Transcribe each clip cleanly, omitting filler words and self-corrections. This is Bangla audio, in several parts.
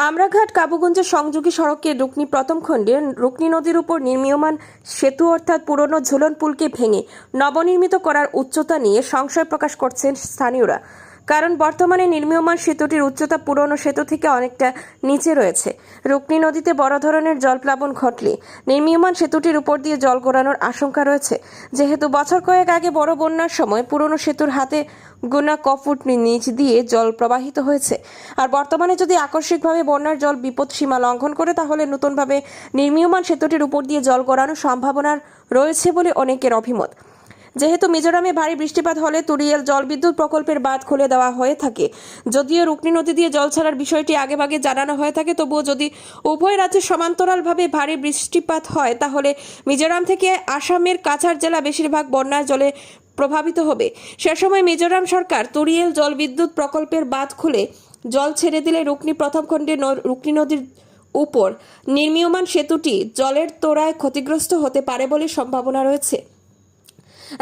আমরাঘাট কাবুগঞ্জের সংযোগী সড়কের রুকনি প্রথম খণ্ডে রুকনি নদীর উপর নির্মীয়মান সেতু অর্থাৎ পুরনো ঝুলন পুলকে ভেঙে নবনির্মিত করার উচ্চতা নিয়ে সংশয় প্রকাশ করছেন স্থানীয়রা। কারণ বর্তমানে নির্মীয়মান সেতুটির উচ্চতা পুরনো সেতু থেকে অনেকটা নিচে রয়েছে। রুকনি নদীতে বড় ধরনের জলপ্লাবন ঘটলে নির্মীয়মান সেতুটির উপর দিয়ে জল গড়ানোর আশঙ্কা রয়েছে। যেহেতু বছর কয়েক আগে বড় বন্যার সময় পুরনো সেতুর হাতে গোনা কফুট নিচ দিয়ে জল প্রবাহিত হয়েছে, আর বর্তমানে যদি আকস্মিকভাবে বন্যার জল বিপদ সীমা লঙ্ঘন করে তাহলে নতুনভাবে নির্মীয়মান সেতুটির উপর দিয়ে জল গড়ানোর সম্ভাবনা রয়েছে বলে অনেকের অভিমত। যেহেতু মিজোরামে ভারী বৃষ্টিপাত হলে তুরিয়েল জলবিদ্যুৎ প্রকল্পের বাঁধ খুলে দেওয়া হয়ে থাকে, যদিও রুকনি নদী দিয়ে জল ছাড়ার বিষয়টি আগেভাগে জানানো হয়ে থাকে, তবুও যদি উভয় রাজ্যে সমান্তরালভাবে ভারী বৃষ্টিপাত হয় তাহলে মিজোরাম থেকে আসামের কাছাড় জেলা বেশিরভাগ বন্যার জলে প্রভাবিত হবে। সে সময় মিজোরাম সরকার তুরিয়েল জলবিদ্যুৎ প্রকল্পের বাঁধ খুলে জল ছেড়ে দিলে রুকনি প্রথম খণ্ডে রুকনি নদীর উপর নির্মীয়মান সেতুটি জলের তোড়ায় ক্ষতিগ্রস্ত হতে পারে বলে সম্ভাবনা রয়েছে।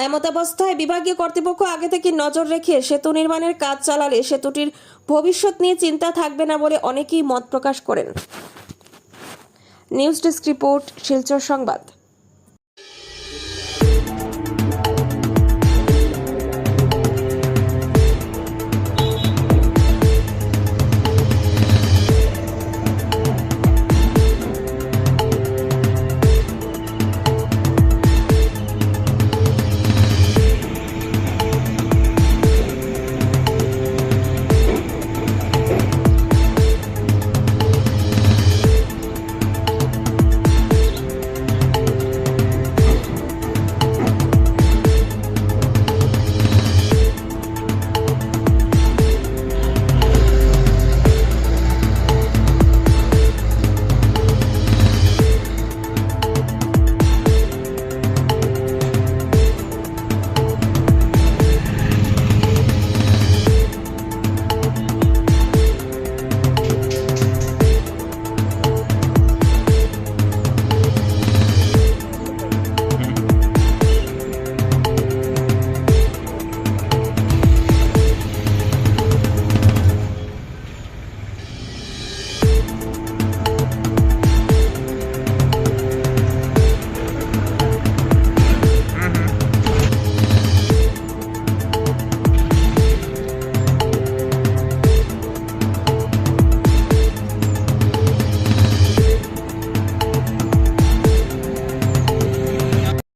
এমতাবস্থায় বিভাগীয় কর্তৃপক্ষ আগে থেকে নজর রেখে সেতু নির্মাণের কাজ চালালে সেতুটির ভবিষ্যৎ নিয়ে চিন্তা থাকবে না বলে অনেকেই মত প্রকাশ করেন। নিউজ ডেস্ক রিপোর্ট, শিলচর সংবাদ।